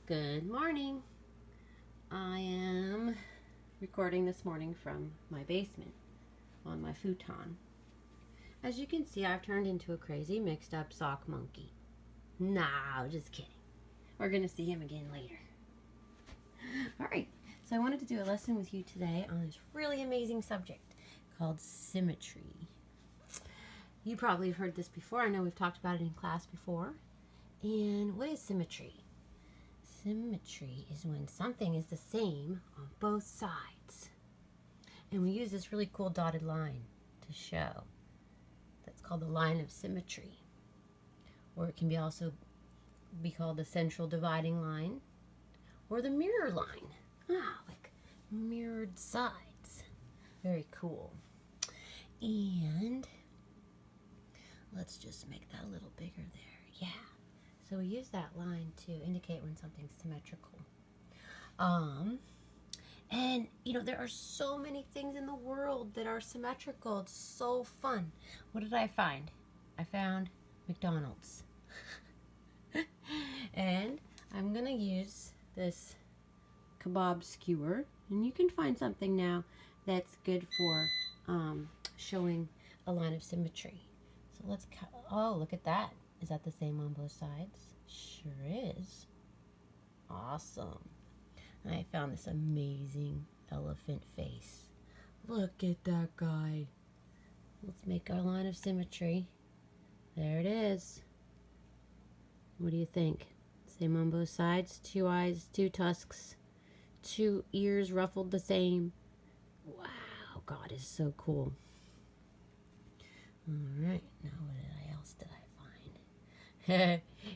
Good morning. I am recording this morning from my basement on my futon. As you can see, I've turned into a crazy mixed up sock monkey. Nah, just kidding. We're going to see him again later. Alright, so I wanted to do a lesson with you today on this really amazing subject called symmetry. You probably have heard this before. I know we've talked about it in class before. And what is symmetry? Symmetry is when something is the same on both sides. And we use this really cool dotted line to show. That's called the line of symmetry. Or it can also be called the central dividing line or the mirror line. Like mirrored sides. Very cool. And let's just make that a little bigger there. Yeah. So we use that line to indicate when something's symmetrical. And there are so many things in the world that are symmetrical. It's so fun. What did I find? I found McDonald's. And I'm gonna use this kebab skewer, and you can find something now that's good for showing a line of symmetry. So let's oh, look at that. Is that the same on both sides? Sure is. Awesome. I found this amazing elephant face. Look at that guy. Let's make our line of symmetry. There it is. What do you think? Same on both sides. 2 eyes, 2 tusks, 2 ears ruffled the same. Wow, God is so cool. All right, now what else did I find?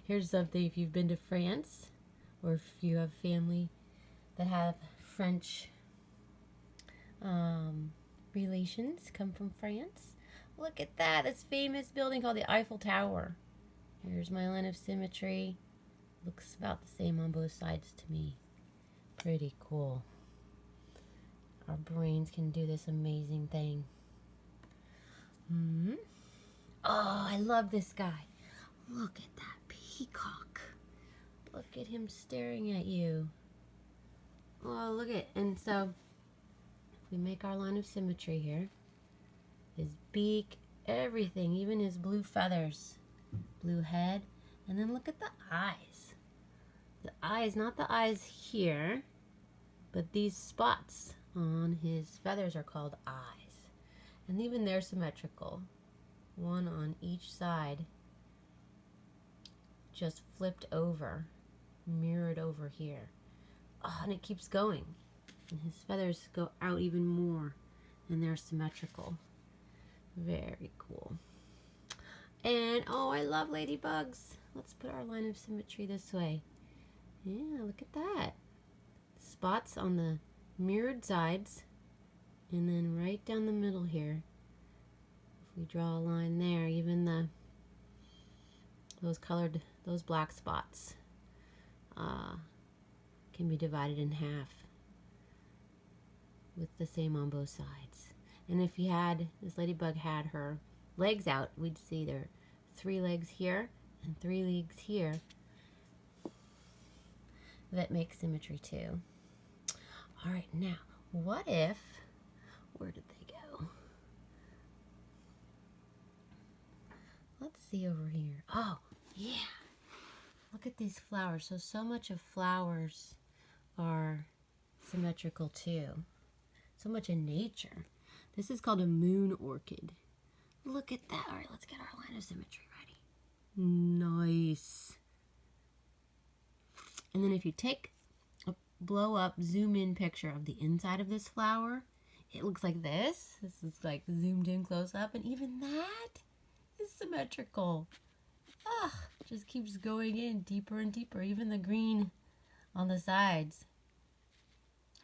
Here's something if you've been to France or if you have family that have French relations, come from France. Look at that, this famous building called the Eiffel Tower. Here's my line of symmetry. Looks about the same on both sides to me. Pretty cool. Our brains can do this amazing thing. Oh, I love this guy. Look at that peacock. Look at him staring at you. Oh, look at, and so if we make our line of symmetry here, his beak, everything, even his blue feathers, blue head, and then look at the eyes. The eyes, not the eyes here, but these spots on his feathers are called eyes. And even they're symmetrical. One on each side, just flipped over, mirrored over here. Oh, and it keeps going. And his feathers go out even more, and they're symmetrical. Very cool. And, oh, I love ladybugs. Let's put our line of symmetry this way. Yeah, look at that. Spots on the mirrored sides, and then right down the middle here. If we draw a line there, even those black spots can be divided in half with the same on both sides. And if this ladybug had her legs out, we'd see there are 3 legs here and 3 legs here. That makes symmetry too. All right, now, what if, where did they go? Let's see over here. Oh, yeah. Look at these flowers. So much of flowers are symmetrical too. So much in nature. This is called a moon orchid. Look at that. All right, let's get our line of symmetry ready. Nice. And then if you take a blow up, zoom in picture of the inside of this flower, it looks like this. This is like zoomed in close up, and even that is symmetrical. Just keeps going in deeper and deeper. Even the green on the sides.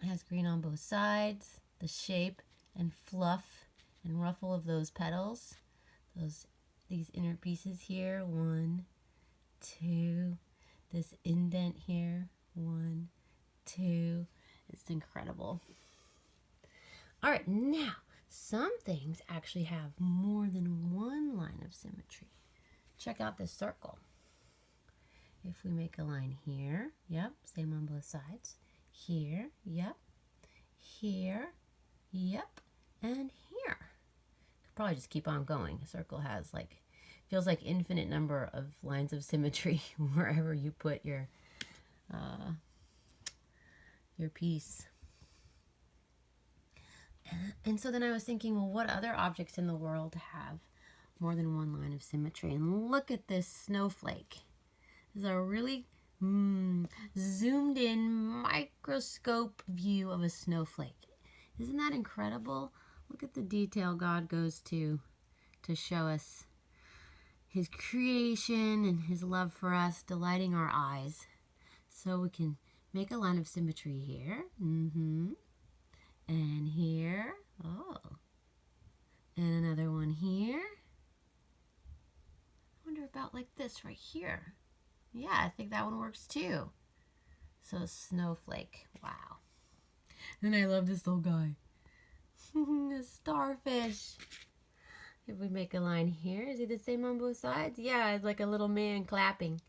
It has green on both sides. The shape and fluff and ruffle of those petals. These inner pieces here. 1, 2. This indent here. 1, 2. It's incredible. All right, now some things actually have more than one line of symmetry. Check out this circle. If we make a line here, yep, same on both sides. Here, yep. Here, yep. And here. Could probably just keep on going. A circle has like, feels like infinite number of lines of symmetry wherever you put your piece. And so then I was thinking, well, what other objects in the world have more than one line of symmetry? And look at this snowflake. This is a really zoomed in microscope view of a snowflake. Isn't that incredible? Look at the detail God goes to show us his creation and his love for us, delighting our eyes. So we can make a line of symmetry here. And here. Oh. And another one here. I wonder about like this right here. Yeah, I think that one works too. So snowflake. Wow. And I love this little guy. A starfish. If we make a line here, is he the same on both sides? Yeah, it's like a little man clapping.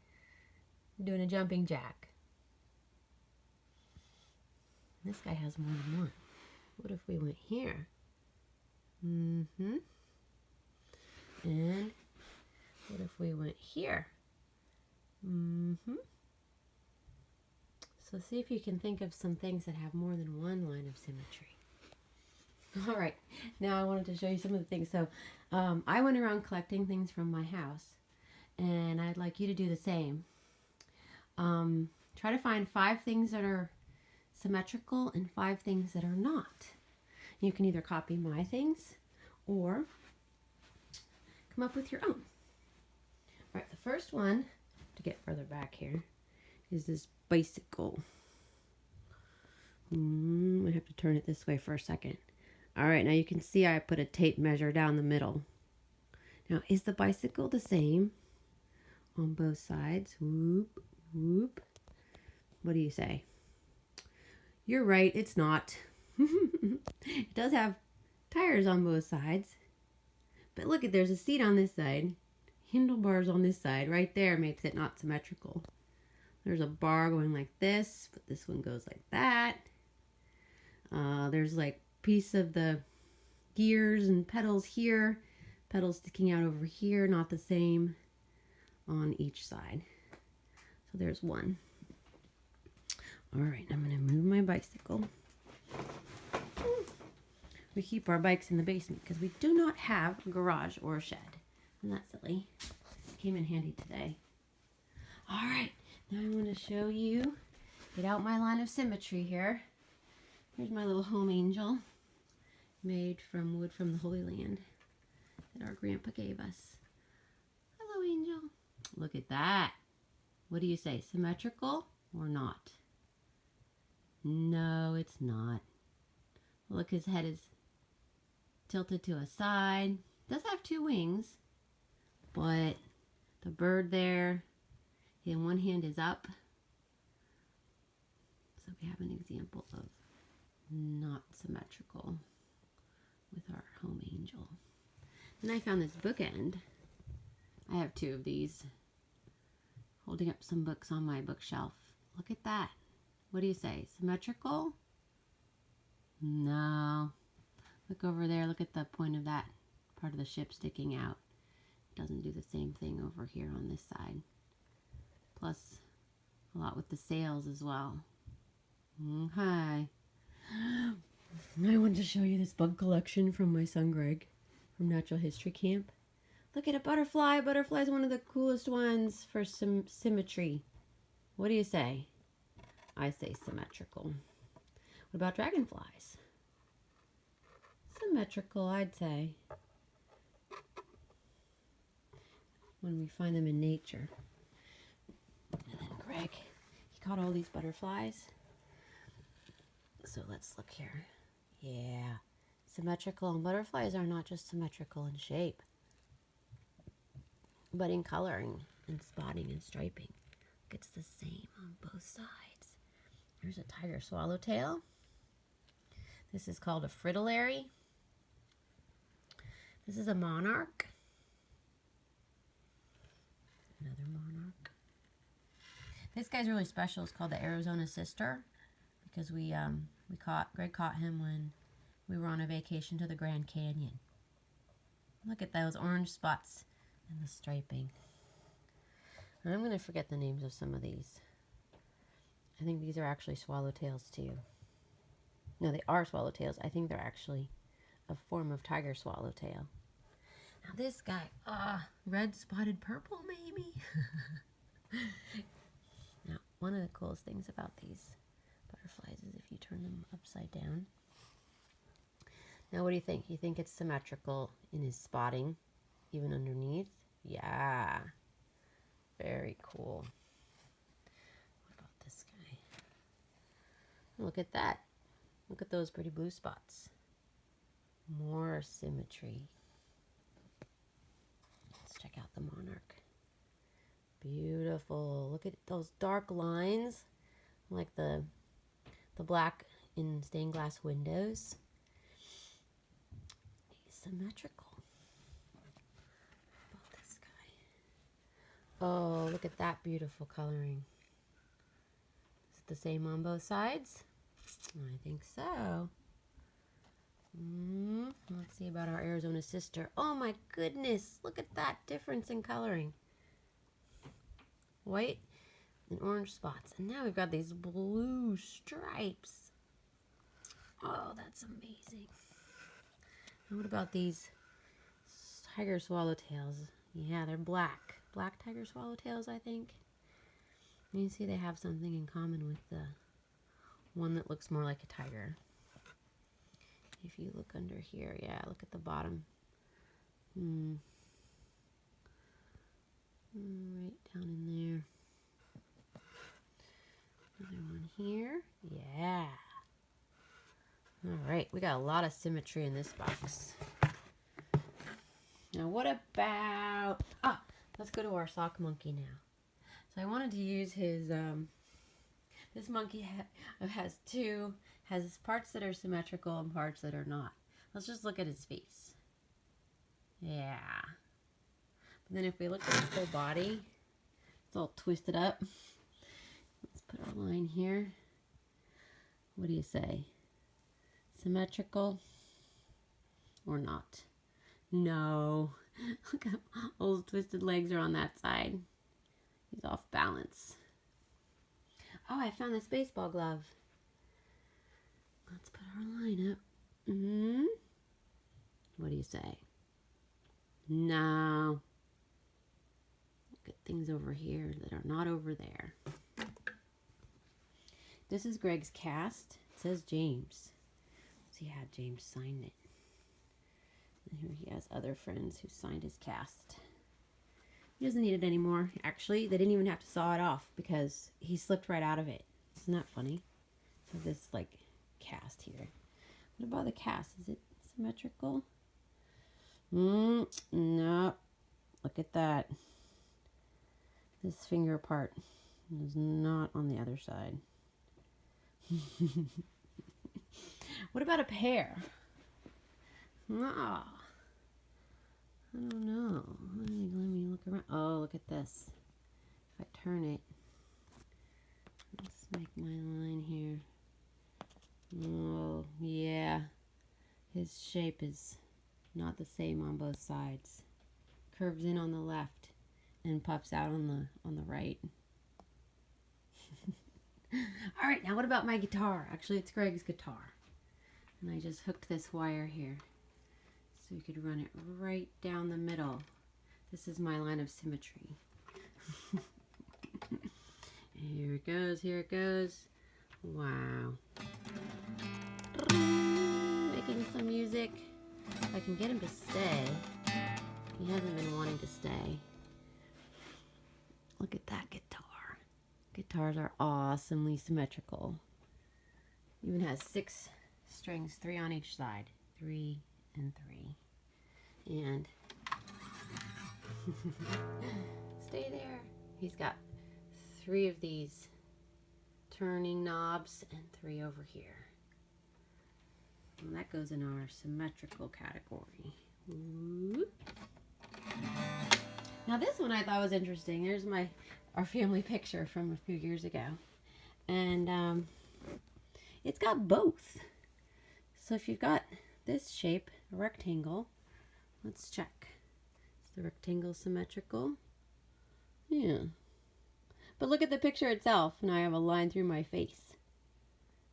Doing a jumping jack. This guy has more than one. What if we went here? And what if we went here? So see if you can think of some things that have more than one line of symmetry. All right, now I wanted to show you some of the things. So I went around collecting things from my house, and I'd like you to do the same. Try to find 5 things that are symmetrical and 5 things that are not. You can either copy my things or come up with your own. All right, the first one, to get further back here, is this bicycle. I have to turn it this way for a second. All right, now you can see I put a tape measure down the middle. Now, is the bicycle the same on both sides? Whoop, whoop. What do you say? You're right, it's not. It does have tires on both sides. But look, there's a seat on this side. Handlebars on this side. Right there makes it not symmetrical. There's a bar going like this, but this one goes like that. There's like piece of the gears and pedals here. Pedals sticking out over here, not the same on each side. So there's one. All right, I'm going to move my bicycle. We keep our bikes in the basement because we do not have a garage or a shed. Isn't that silly? It came in handy today. All right, now I want to show you, get out my line of symmetry here. Here's my little home angel, made from wood from the Holy Land that our grandpa gave us. Hello, angel. Look at that. What do you say, symmetrical or not? No, it's not. Look, his head is tilted to a side. Does have 2 wings, but the bird there, in one hand is up. So we have an example of not symmetrical with our home angel. And I found this bookend. I have 2 of these, holding up some books on my bookshelf. Look at that. What do you say? Symmetrical? No. Look over there. Look at the point of that part of the ship sticking out. It doesn't do the same thing over here on this side. Plus, a lot with the sails as well. Okay. I wanted to show you this bug collection from my son Greg from Natural History Camp. Look at a butterfly. Butterfly is one of the coolest ones for some symmetry. What do you say? I say symmetrical. What about dragonflies? Symmetrical, I'd say. When we find them in nature. And then Greg, he caught all these butterflies. So let's look here. Yeah, symmetrical. And butterflies are not just symmetrical in shape, but in coloring and spotting and striping. It's the same on both sides. Here's a tiger swallowtail. This is called a fritillary. This is a monarch. Another monarch. This guy's really special. It's called the Arizona Sister because Greg caught him when we were on a vacation to the Grand Canyon. Look at those orange spots and the striping. I'm going to forget the names of some of these. I think these are actually swallowtails too. No, they are swallowtails. I think they're actually a form of tiger swallowtail. Now this guy, red spotted purple maybe? Now, one of the coolest things about these butterflies is if you turn them upside down. Now what do you think? You think it's symmetrical in his spotting, even underneath? Yeah. Very cool. What about this guy? Look at that. Look at those pretty blue spots. More symmetry. Let's check out the monarch. Beautiful. Look at those dark lines, like the black in stained glass windows. He's symmetrical. How about this guy? Oh, look at that beautiful coloring. Is it the same on both sides? I think so. Let's see about our Arizona sister. Oh my goodness, look at that difference in coloring. White and orange spots. And now we've got these blue stripes. Oh, that's amazing. And what about these tiger swallowtails? Yeah, they're black. Black tiger swallowtails, I think. And you see they have something in common with the one that looks more like a tiger. If you look under here, yeah, look at the bottom. Right down in there. Another one here. Yeah. All right, we got a lot of symmetry in this box. Now what about, let's go to our sock monkey now. So I wanted to use his, this monkey has parts that are symmetrical and parts that are not. Let's just look at his face. Yeah. But then if we look at his whole body, it's all twisted up. Let's put our line here. What do you say? Symmetrical or not? No. Look how all those twisted legs are on that side. He's off balance. Oh, I found this baseball glove. Let's put our line up. What do you say? No. Look at things over here that are not over there. This is Greg's cast. It says James. Let's see how James signed it. And here he has other friends who signed his cast. He doesn't need it anymore. Actually, they didn't even have to saw it off because he slipped right out of it. Isn't that funny? So this like cast here. What about the cast? Is it symmetrical? No. Look at that. This finger part is not on the other side. What about a pear? I don't know. Let me look around. Oh, look at this. If I turn it, let's make my line here. Oh, yeah. His shape is not the same on both sides. Curves in on the left and puffs out on the right. All right, now what about my guitar? Actually, it's Greg's guitar. And I just hooked this wire here so you could run it right down the middle. This is my line of symmetry. Here it goes, here it goes. Wow. Making some music. If I can get him to stay. He hasn't been wanting to stay. Look at that guitar. Guitars are awesomely symmetrical. Even has 6 strings, 3 on each side. 3 and 3. And stay there. He's got 3 of these turning knobs and 3 over here. And that goes in our symmetrical category. Whoop. Now this one I thought was interesting. There's my our family picture from a few years ago. And it's got both. So if you've got this shape, a rectangle, let's check. Is the rectangle symmetrical? Yeah. But look at the picture itself. Now I have a line through my face.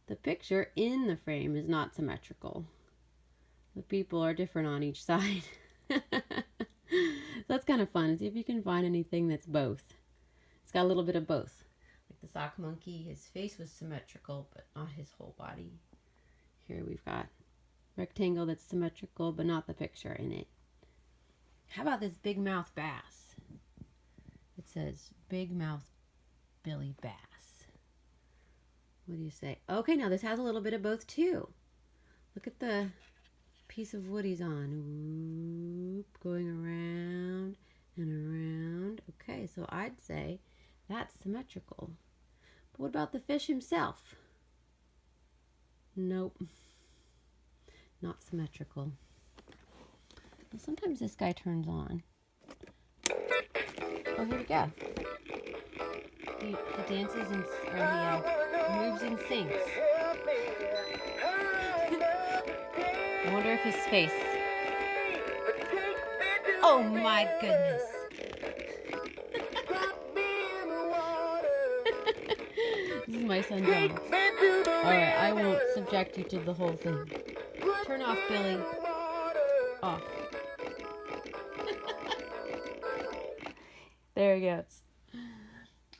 The picture in the frame is not symmetrical. The people are different on each side. That's kind of fun. See if you can find anything that's both. It's got a little bit of both. Like the sock monkey, his face was symmetrical, but not his whole body. Here we've got rectangle that's symmetrical, but not the picture in it. How about this big mouth bass? It says big mouth Billy Bass. What do you say? Okay, now this has a little bit of both too. Look at the piece of wood he's on. Whoop, going around and around. Okay, so I'd say that's symmetrical. But what about the fish himself? Nope. Not symmetrical. Well, sometimes this guy turns on. Oh, here we go. He dances and he moves and sings. I wonder if his face. Oh my goodness. This is my son John. Alright, I won't subject you to the whole thing. Turn off, Billy. Off. There he goes.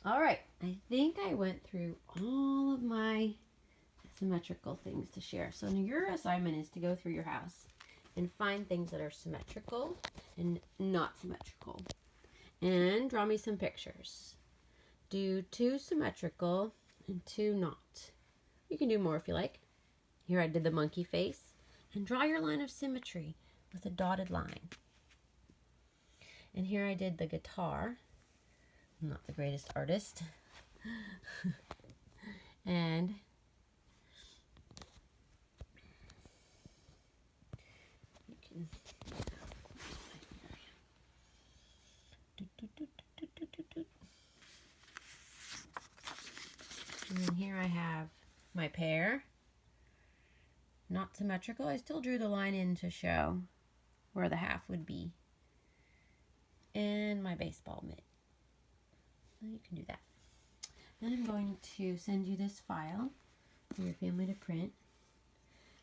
Alright, I think I went through all of my symmetrical things to share. So your assignment is to go through your house and find things that are symmetrical and not symmetrical. And draw me some pictures. Do 2 symmetrical and 2 not. You can do more if you like. Here I did the monkey face. And draw your line of symmetry with a dotted line. And here I did the guitar. I'm not the greatest artist. And you can and then here I have my pear. Not symmetrical. I still drew the line in to show where the half would be. And my baseball mitt. You can do that. Then I'm going to send you this file for your family to print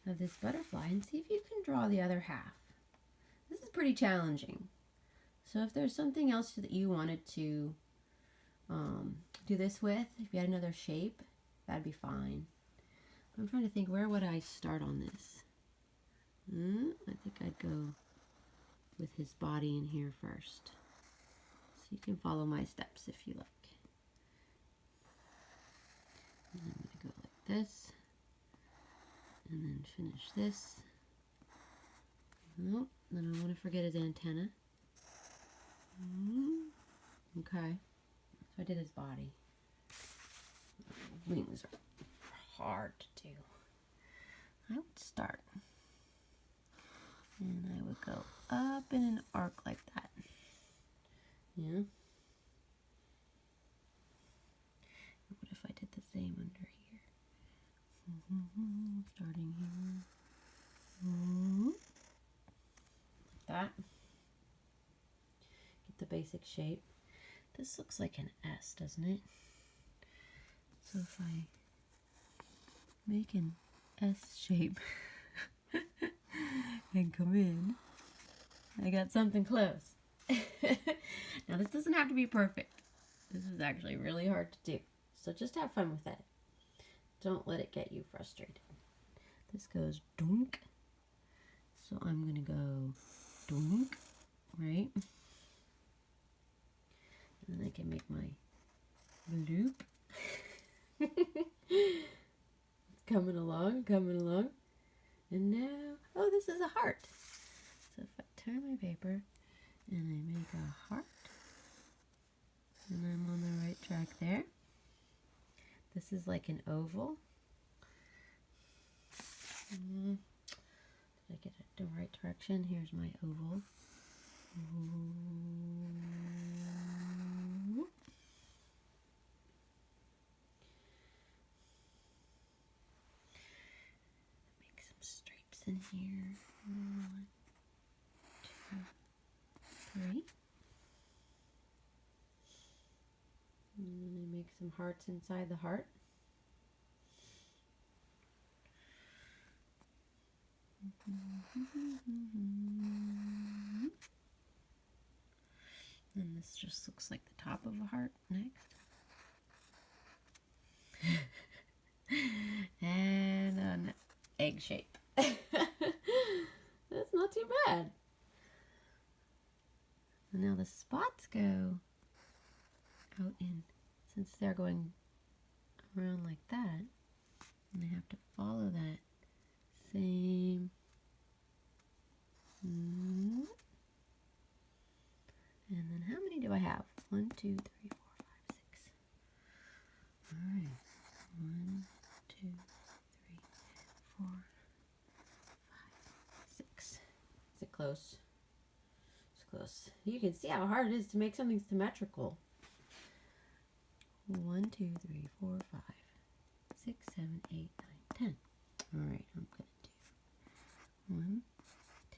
of this butterfly and see if you can draw the other half. This is pretty challenging. So if there's something else that you wanted to do this with, if you had another shape, that'd be fine. I'm trying to think, where would I start on this? I think I'd go with his body in here first. So you can follow my steps if you like. And I'm going to go like this. And then finish this. Oh, then I want to forget his antenna. Okay. So I did his body. Wings are hard to do. I would start. And I would go up in an arc like that. Yeah. What if I did the same under here? Starting here. Like that. Get the basic shape. This looks like an S, doesn't it? So if I make an S shape and come in, I got something close. Now this doesn't have to be perfect. This is actually really hard to do. So just have fun with it. Don't let it get you frustrated. This goes dunk. So I'm going to go dunk, right? And then I can make my loop. It's coming along, coming along. And now, oh, this is a heart. So if I turn my paper and I make a heart, and I'm on the right track there. This is like an oval. Did I get it the right direction? Here's my oval. in here. 1, 2, 3. And then I make some hearts inside the heart. And this just looks like the top of a heart next. And an egg shape. That's not too bad. And now the spots go out in, since they're going around like that, and I have to follow that same. And then how many do I have? 1, 2, 3, 4, 5, 6. All right. 1, 2, 3, 4, 5, 6. Is it close? It's close. You can see how hard it is to make something symmetrical. 1, 2, 3, 4, 5, 6, 7, 8, 9, 10. All right, I'm going to do 1,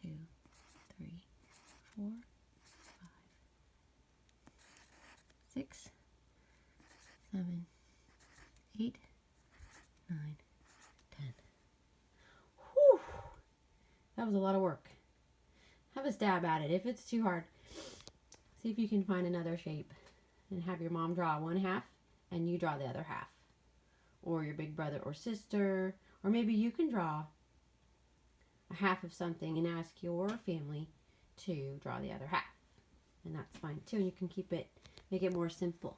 2, 3, 4, 5, 6, 7, 8, 9, 10. Whew! That was a lot of work. Have a stab at it. If it's too hard, see if you can find another shape and have your mom draw one half and you draw the other half. Or your big brother or sister. Or maybe you can draw a half of something and ask your family to draw the other half. And that's fine too. And you can keep it, make it more simple.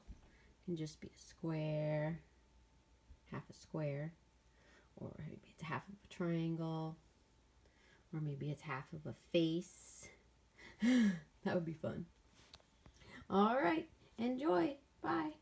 It can just be a square, half a square, or maybe it's half of a triangle, or maybe it's half of a face. That would be fun. All right, enjoy. Bye.